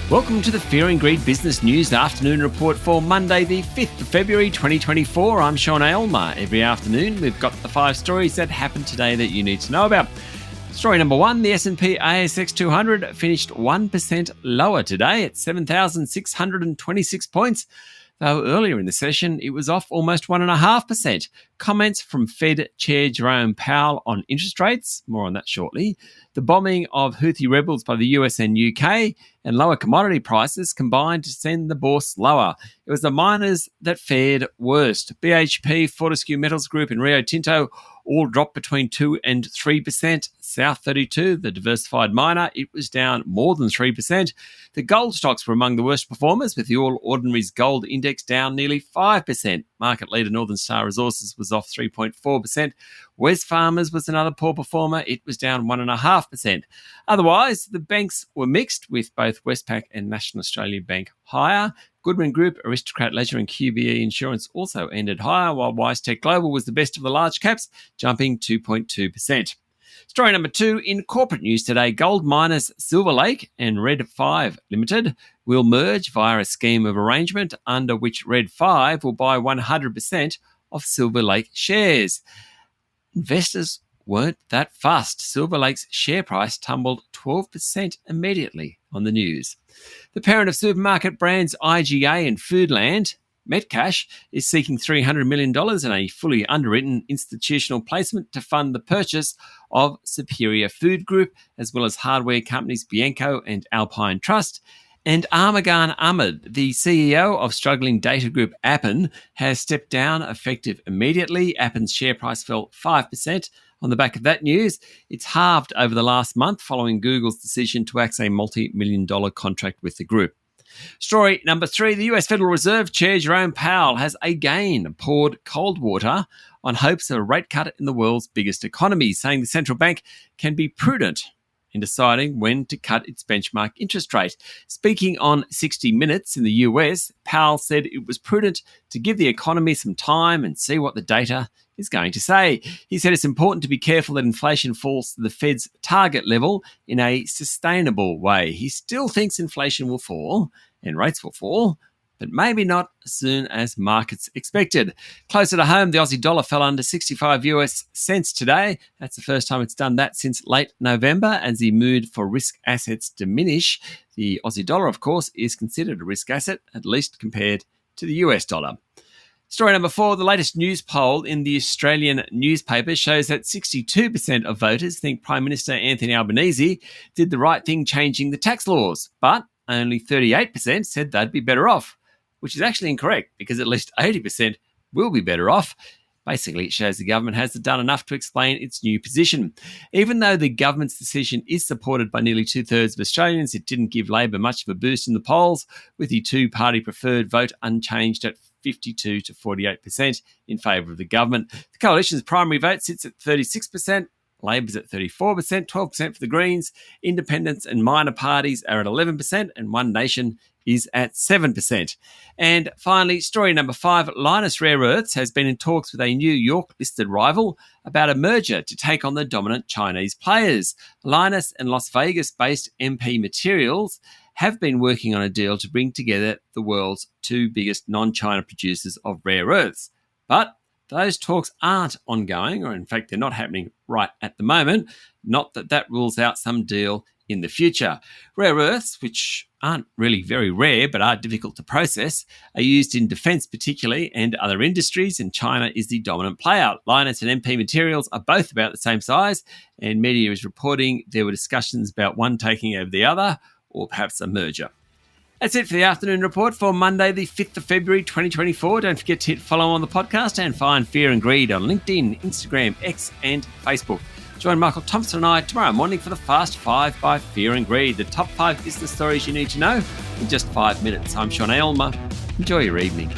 Welcome to the Fear and Greed Business News Afternoon Report for Monday, the 5th of February 2024. I'm Sean Aylmer. Every afternoon, we've got the 5 stories that happened today that you need to know about. Story number 1, the S&P ASX 200 finished 1% lower today at 7,626 points. Though earlier in the session, it was off almost 1.5%. Comments from Fed Chair Jerome Powell on interest rates, more on that shortly. The bombing of Houthi rebels by the US and UK, and lower commodity prices combined to send the bourse lower. It was the miners that fared worst. BHP, Fortescue Metals Group and Rio Tinto all dropped between 2 and 3%. South 32, the diversified miner, it was down more than 3%. The gold stocks were among the worst performers, with the All Ordinaries Gold Index down nearly 5%. Market leader Northern Star Resources was off 3.4%. Wesfarmers was another poor performer. It was down 1.5%. Otherwise, the banks were mixed, with both Westpac and National Australia Bank higher. Goodman Group, Aristocrat Leisure and QBE Insurance also ended higher, while WiseTech Global was the best of the large caps, jumping 2.2%. Story number 2, in corporate news today, gold miners Silver Lake and Red 5 Limited will merge via a scheme of arrangement under which Red 5 will buy 100% of Silver Lake shares. Investors weren't that fussed. Silver Lake's share price tumbled 12% immediately on the news. The parent of supermarket brands IGA and Foodland, Metcash, is seeking $300 million in a fully underwritten institutional placement to fund the purchase of Superior Food Group, as well as hardware companies Bianco and Alpine Trust. And Armagan Ahmed, the CEO of struggling data group Appen, has stepped down effective immediately. Appen's share price fell 5%. On the back of that news, it's halved over the last month following Google's decision to axe a multi-million-dollar contract with the group. Story number 3, the US Federal Reserve Chair Jerome Powell has again poured cold water on hopes of a rate cut in the world's biggest economy, saying the central bank can be prudent in deciding when to cut its benchmark interest rate. Speaking on 60 Minutes in the US, Powell said it was prudent to give the economy some time and see what the data is going to say. He said it's important to be careful that inflation falls to the Fed's target level in a sustainable way. He still thinks inflation will fall and rates will fall, but maybe not as soon as markets expected. Closer to home, the Aussie dollar fell under 65 US cents today. That's the first time it's done that since late November, as the mood for risk assets diminish. The Aussie dollar, of course, is considered a risk asset, at least compared to the US dollar. Story number 4, the latest news poll in the Australian newspaper shows that 62% of voters think Prime Minister Anthony Albanese did the right thing changing the tax laws, but only 38% said they'd be better off, which is actually incorrect because at least 80% will be better off. Basically, it shows the government hasn't done enough to explain its new position. Even though the government's decision is supported by nearly 2/3 of Australians, it didn't give Labor much of a boost in the polls, with the two-party preferred vote unchanged at 52 to 48% in favour of the government. The coalition's primary vote sits at 36%. Labor's at 34%, 12% for the Greens. Independents and minor parties are at 11%, and One Nation is at 7%. And finally, story number 5, Lynas Rare Earths has been in talks with a New York-listed rival about a merger to take on the dominant Chinese players. Lynas and Las Vegas-based MP Materials have been working on a deal to bring together the world's 2 biggest non-China producers of rare earths. But those talks aren't ongoing, or in fact, they're not happening right at the moment. Not that that rules out some deal in the future. Rare earths, which aren't really very rare but are difficult to process, are used in defence particularly and other industries, and China is the dominant player. Lynas and MP Materials are both about the same size, and media is reporting there were discussions about one taking over the other, or perhaps a merger. That's it for the afternoon report for Monday, the 5th of February 2024. Don't forget to hit follow on the podcast and find Fear and Greed on LinkedIn, Instagram, X and Facebook. Join Michael Thompson and I tomorrow morning for the Fast 5 by Fear and Greed, the top 5 business stories you need to know in just 5 minutes. I'm Sean Aylmer. Enjoy your evening.